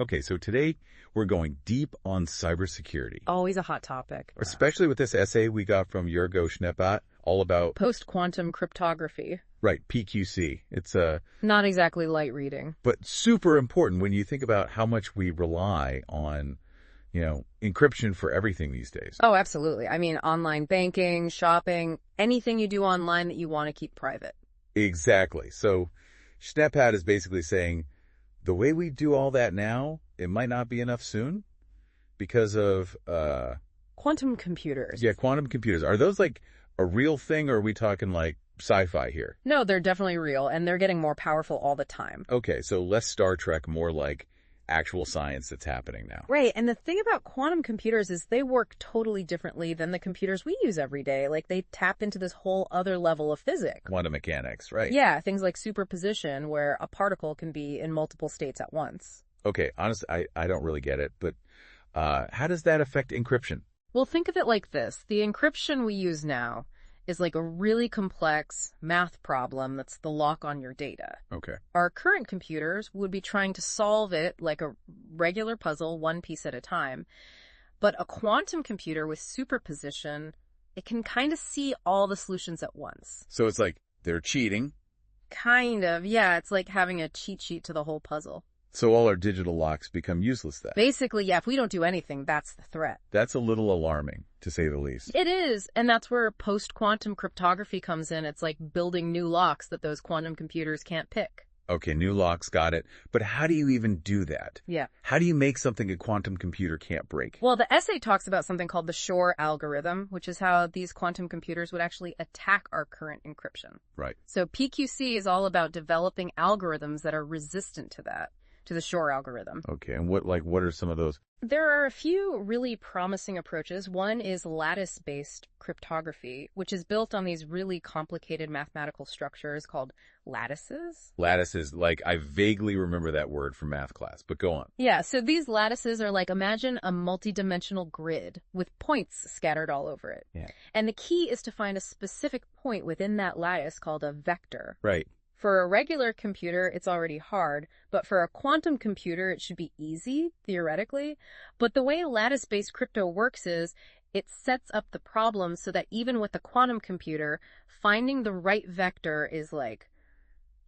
Okay, so today we're going deep on cybersecurity, Always a hot topic. especially with this essay we got from Yurgo Schneepat all about, Post-quantum cryptography. right, PQC. It's Not exactly light reading. but super important when you think about how much we rely on, encryption for everything these days. Oh, absolutely. I mean, online banking, shopping, anything you do online that you want to keep private. Exactly. So Schneepat is basically saying the way we do all that now, it might not be enough soon because of, Quantum computers. quantum computers. Are those like a real thing, or are we talking like sci-fi here? No, they're definitely real, and they're getting more powerful all the time. Okay, so less Star Trek, more like actual science that's happening now. Right, and the thing about quantum computers is they work totally differently than the computers we use every day. Like, they tap into this whole other level of physics. Quantum mechanics, right? Yeah, things like superposition, where a particle can be in multiple states at once. Okay, honestly, I don't really get it, but how does that affect encryption? Well, think of it like this. The encryption we use now is like a really complex math problem that's the lock on your data. Okay. Our current computers would be trying to solve it like a regular puzzle, one piece at a time. But a quantum computer with superposition, it can kind of see all the solutions at once. So it's like they're cheating. Kind of, yeah. It's like having a cheat sheet to the whole puzzle. So all our digital locks become useless then. Basically, yeah, if we don't do anything, that's the threat. That's a little alarming, to say the least. It is, and that's where post-quantum cryptography comes in. It's like building new locks that those quantum computers can't pick. Okay, new locks, got it. But how do you even do that? Yeah. How do you make something a quantum computer can't break? Well, the essay talks about something called the Shor algorithm, which is how these quantum computers would actually attack our current encryption. Right. So PQC is all about developing algorithms that are resistant to that, to the Shor algorithm. Okay, and what are some of those? There are a few really promising approaches. One is lattice-based cryptography, which is built on these really complicated mathematical structures called lattices. Lattices, like I vaguely remember that word from math class, but go on. Yeah, so these lattices are like, imagine a multi-dimensional grid with points scattered all over it. Yeah. And the key is to find a specific point within that lattice called a vector. Right. For a regular computer, it's already hard, but for a quantum computer, it should be easy, theoretically. But the way lattice-based crypto works is it sets up the problem so that even with a quantum computer, finding the right vector is like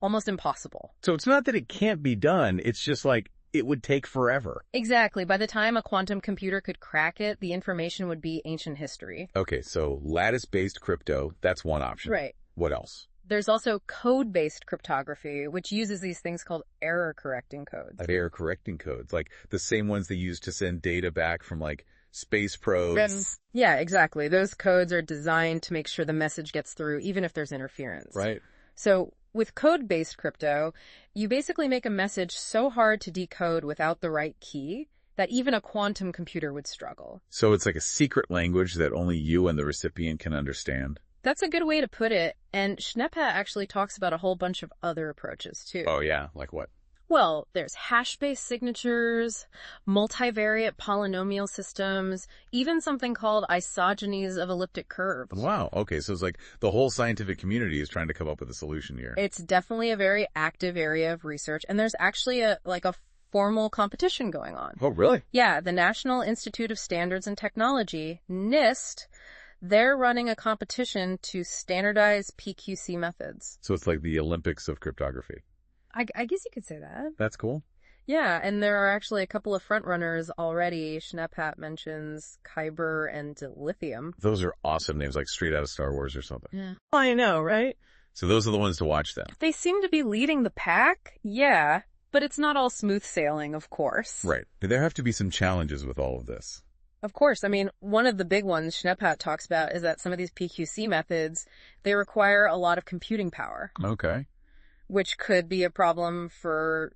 almost impossible. So it's not that it can't be done, it's just like it would take forever. Exactly. By the time a quantum computer could crack it, the information would be ancient history. Okay, so lattice-based crypto, that's one option. Right. What else? There's also code-based cryptography, which uses these things called error-correcting codes. Error-correcting codes, like the same ones they use to send data back from like space probes. Yeah, exactly. Those codes are designed to make sure the message gets through, even if there's interference. Right. So with code-based crypto, you basically make a message so hard to decode without the right key that even a quantum computer would struggle. So it's like a secret language that only you and the recipient can understand. That's a good way to put it, and Schneepat actually talks about a whole bunch of other approaches, too. Oh, yeah? Like what? Well, there's hash-based signatures, multivariate polynomial systems, even something called isogenies of elliptic curves. Wow. Okay, so it's like the whole scientific community is trying to come up with a solution here. It's definitely a very active area of research, and there's actually a formal competition going on. Oh, really? Yeah, the National Institute of Standards and Technology, NIST, they're running a competition to standardize PQC methods. So it's like the Olympics of cryptography. I guess you could say that. That's cool. Yeah, and there are actually a couple of frontrunners already. Schneepat mentions Kyber and Lithium. Those are awesome names, like straight out of Star Wars or something. Yeah. I know, right? So those are the ones to watch then. They seem to be leading the pack, yeah, but it's not all smooth sailing, of course. Right. There have to be some challenges with all of this. Of course. I mean, one of the big ones Schneepat talks about is that some of these PQC methods, they require a lot of computing power. Okay. Which could be a problem for,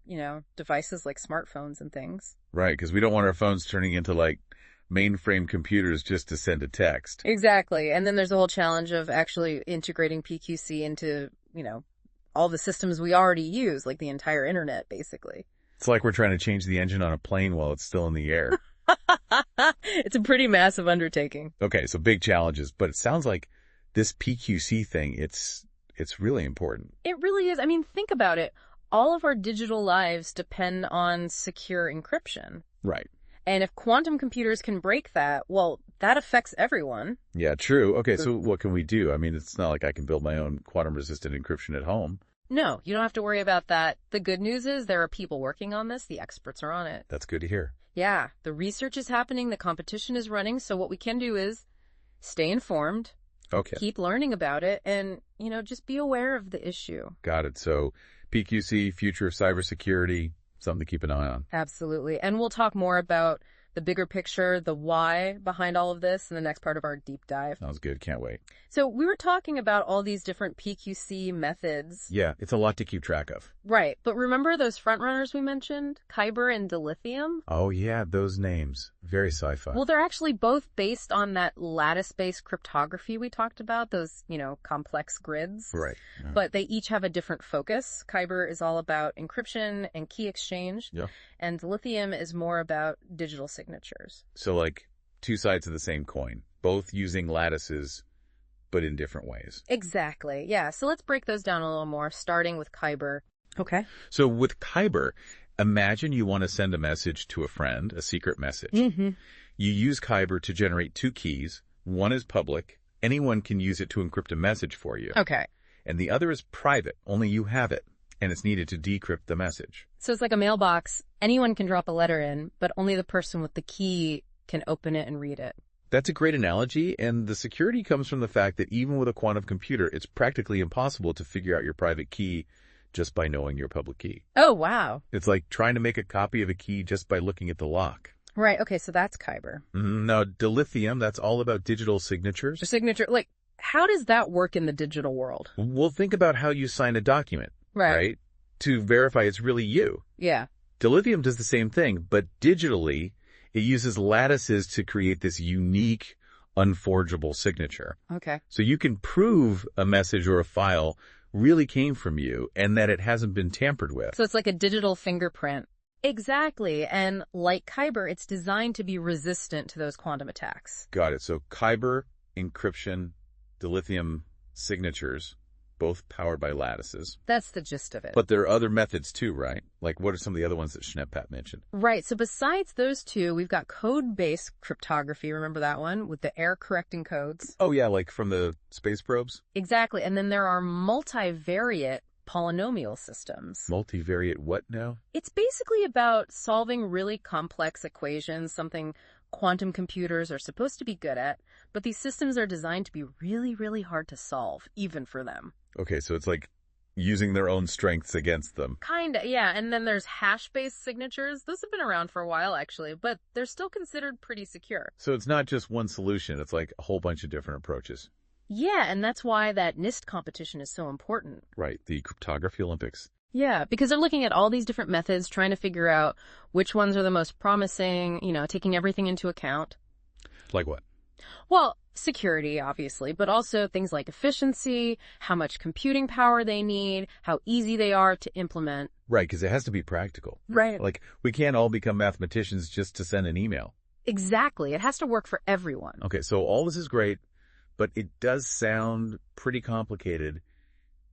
devices like smartphones and things. Right, because we don't want our phones turning into like mainframe computers just to send a text. Exactly. And then there's the whole challenge of actually integrating PQC into, all the systems we already use, like the entire internet, basically. It's like we're trying to change the engine on a plane while it's still in the air. It's a pretty massive undertaking. Okay, so big challenges, but it sounds like this PQC thing, it's really important. It really is. I mean, think about it. all of our digital lives depend on secure encryption. Right. And if quantum computers can break that, well, that affects everyone. Yeah, true. Okay, so what can we do? I mean, it's not like I can build my own quantum-resistant encryption at home. No, you don't have to worry about that. The good news is there are people working on this. The experts are on it. That's good to hear. Yeah, the research is happening. The competition is running. So what we can do is stay informed. Okay. Keep learning about it and, just be aware of the issue. Got it. So PQC, future of cybersecurity, something to keep an eye on. Absolutely. And we'll talk more about the bigger picture, the why behind all of this in the next part of our deep dive. Sounds good. Can't wait. So we were talking about all these different PQC methods. Yeah, it's a lot to keep track of. Right. But remember those frontrunners we mentioned? Kyber and dilithium? Oh, yeah, those names. Very sci-fi. Well, they're actually both based on that lattice-based cryptography we talked about, those, complex grids. Right. But they each have a different focus. Kyber is all about encryption and key exchange. Yeah. And dilithium is more about digital signatures. So like two sides of the same coin, both using lattices, but in different ways. Exactly. Yeah. So let's break those down a little more, starting with Kyber. Okay. So with Kyber, imagine you want to send a message to a friend, a secret message. Mm-hmm. You use Kyber to generate two keys. One is public. Anyone can use it to encrypt a message for you. Okay. And the other is private. Only you have it. And it's needed to decrypt the message. So it's like a mailbox. Anyone can drop a letter in, but only the person with the key can open it and read it. That's a great analogy, and the security comes from the fact that even with a quantum computer, it's practically impossible to figure out your private key just by knowing your public key. Oh, wow. It's like trying to make a copy of a key just by looking at the lock. Right. Okay, so that's Kyber. Now, dilithium, that's all about digital signatures. A signature, how does that work in the digital world? Well, think about how you sign a document, right? To verify it's really you. Yeah. Dilithium does the same thing, but digitally, it uses lattices to create this unique, unforgeable signature. Okay. So you can prove a message or a file really came from you and that it hasn't been tampered with. So it's like a digital fingerprint. Exactly. And like Kyber, it's designed to be resistant to those quantum attacks. Got it. So Kyber, encryption, dilithium signatures, both powered by lattices. That's the gist of it. But there are other methods too, right? Like what are some of the other ones that Schneppat mentioned? Right. So besides those two, we've got code-based cryptography. Remember that one with the error correcting codes? Oh, yeah, like from the space probes? Exactly. And then there are multivariate polynomial systems. Multivariate what now? It's basically about solving really complex equations, something quantum computers are supposed to be good at, but these systems are designed to be really, really hard to solve, even for them. Okay, so it's like using their own strengths against them. Kinda, yeah. And then there's hash-based signatures. Those have been around for a while, actually, but they're still considered pretty secure. So it's not just one solution. It's like a whole bunch of different approaches. Yeah, and that's why that NIST competition is so important. Right, the Cryptography Olympics. Yeah, because they're looking at all these different methods, trying to figure out which ones are the most promising, taking everything into account. Like what? Well, security, obviously, but also things like efficiency, how much computing power they need, how easy they are to implement. Right, because it has to be practical. Right. Like, we can't all become mathematicians just to send an email. Exactly. It has to work for everyone. Okay, so all this is great, but it does sound pretty complicated.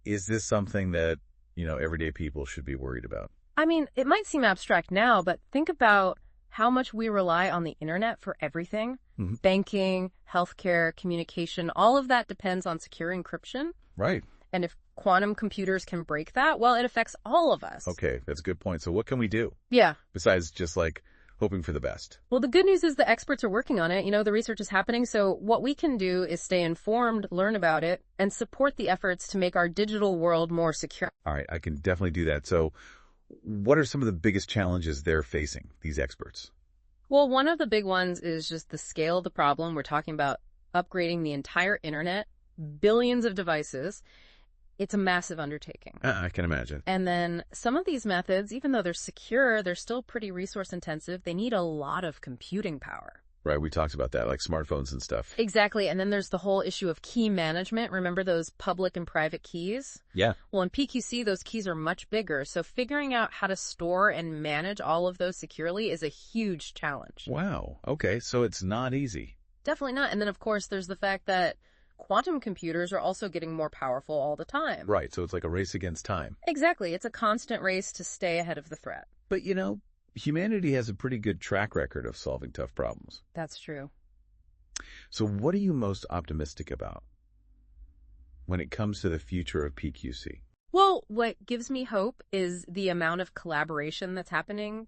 Is this something that, everyday people should be worried about? I mean, it might seem abstract now, but think about how much we rely on the internet for everything. Mm-hmm. Banking, healthcare, communication, all of that depends on secure encryption. Right. And if quantum computers can break that, well, it affects all of us. Okay, that's a good point. So what can we do? Yeah. Besides just hoping for the best. Well, the good news is the experts are working on it. The research is happening. So what we can do is stay informed, learn about it, and support the efforts to make our digital world more secure. All right, I can definitely do that. So what are some of the biggest challenges they're facing, these experts? Well, one of the big ones is just the scale of the problem. We're talking about upgrading the entire internet, billions of devices. It's a massive undertaking. I can imagine. And then some of these methods, even though they're secure, they're still pretty resource intensive. They need a lot of computing power. Right, we talked about that, like smartphones and stuff. Exactly. And then there's the whole issue of key management. Remember those public and private keys? Yeah. Well, in PQC, those keys are much bigger. So figuring out how to store and manage all of those securely is a huge challenge. Wow. Okay, so it's not easy. Definitely not. And then, of course, there's the fact that quantum computers are also getting more powerful all the time. Right, so it's like a race against time. Exactly. It's a constant race to stay ahead of the threat. But, humanity has a pretty good track record of solving tough problems. That's true. So what are you most optimistic about when it comes to the future of PQC? Well, what gives me hope is the amount of collaboration that's happening.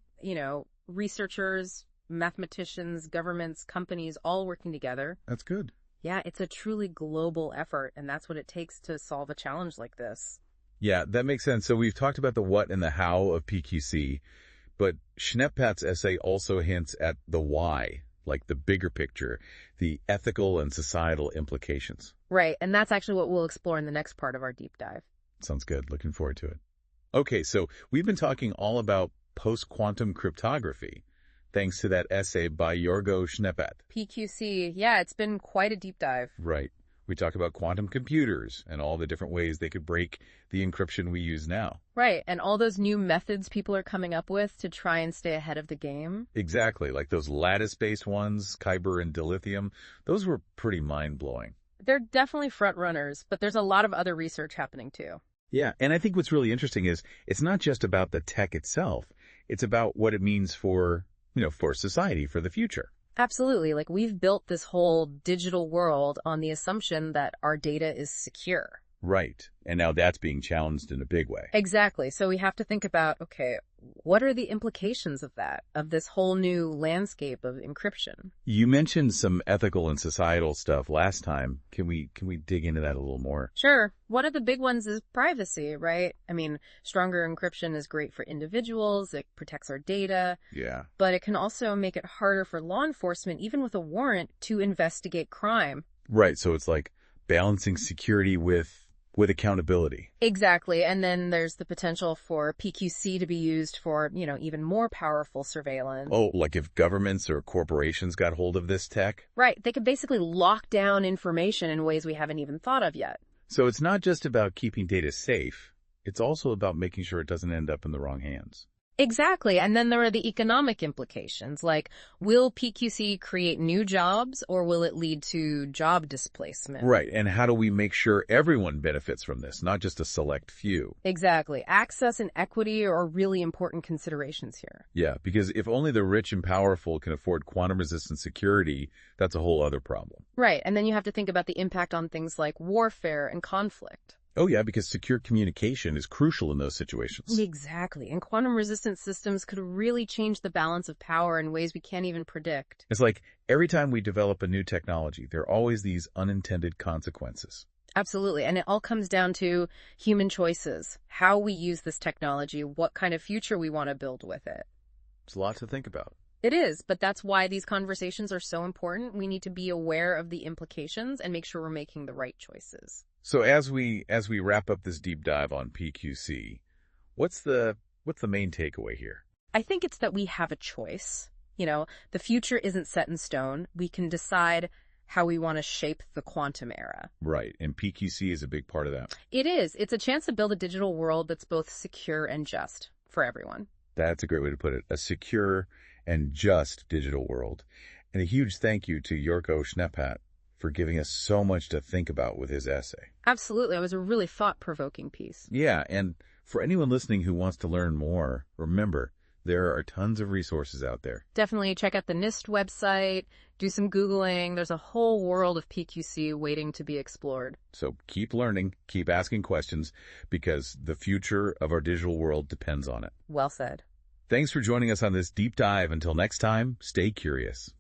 Researchers, mathematicians, governments, companies, all working together. That's good. Yeah, it's a truly global effort, and that's what it takes to solve a challenge like this. Yeah, that makes sense. So we've talked about the what and the how of PQC, but Schneppat's essay also hints at the why, like the bigger picture, the ethical and societal implications. Right, and that's actually what we'll explore in the next part of our deep dive. Sounds good. Looking forward to it. Okay, so we've been talking all about post-quantum cryptography, thanks to that essay by Jorgo Schneppat. PQC, yeah, it's been quite a deep dive. Right. We talk about quantum computers and all the different ways they could break the encryption we use now. Right, and all those new methods people are coming up with to try and stay ahead of the game. Exactly, like those lattice-based ones, Kyber and dilithium. Those were pretty mind-blowing. They're definitely front runners, but there's a lot of other research happening too. Yeah, and I think what's really interesting is it's not just about the tech itself. It's about what it means for society, for the future. Absolutely. Like, we've built this whole digital world on the assumption that our data is secure. Right. And now that's being challenged in a big way. Exactly. So we have to think about, okay, what are the implications of that, of this whole new landscape of encryption? You mentioned some ethical and societal stuff last time. Can we dig into that a little more? Sure. One of the big ones is privacy, right? I mean, stronger encryption is great for individuals. It protects our data. Yeah. But it can also make it harder for law enforcement, even with a warrant, to investigate crime. Right. So it's like balancing security with accountability. Exactly. And then there's the potential for PQC to be used for, even more powerful surveillance. Oh, like if governments or corporations got hold of this tech? Right. They could basically lock down information in ways we haven't even thought of yet. So it's not just about keeping data safe. It's also about making sure it doesn't end up in the wrong hands. Exactly. And then there are the economic implications, like, will PQC create new jobs or will it lead to job displacement? Right. And how do we make sure everyone benefits from this, not just a select few? Exactly. Access and equity are really important considerations here. Yeah, because if only the rich and powerful can afford quantum-resistant security, that's a whole other problem. Right. And then you have to think about the impact on things like warfare and conflict. Oh, yeah, because secure communication is crucial in those situations. Exactly. And quantum-resistant systems could really change the balance of power in ways we can't even predict. It's like every time we develop a new technology, there are always these unintended consequences. Absolutely. And it all comes down to human choices, how we use this technology, what kind of future we want to build with it. It's a lot to think about. It is, but that's why these conversations are so important. We need to be aware of the implications and make sure we're making the right choices. So as we wrap up this deep dive on PQC, what's the main takeaway here? I think it's that we have a choice. The future isn't set in stone. We can decide how we want to shape the quantum era. Right, and PQC is a big part of that. It is. It's a chance to build a digital world that's both secure and just for everyone. That's a great way to put it. A secure and just digital world. And a huge thank you to Jorgo Schneppat for giving us so much to think about with his essay. Absolutely. It was a really thought-provoking piece. Yeah, and for anyone listening who wants to learn more, remember, there are tons of resources out there. Definitely check out the NIST website, do some Googling. There's a whole world of PQC waiting to be explored. So keep learning, keep asking questions, because the future of our digital world depends on it. Well said. Thanks for joining us on this deep dive. Until next time, stay curious.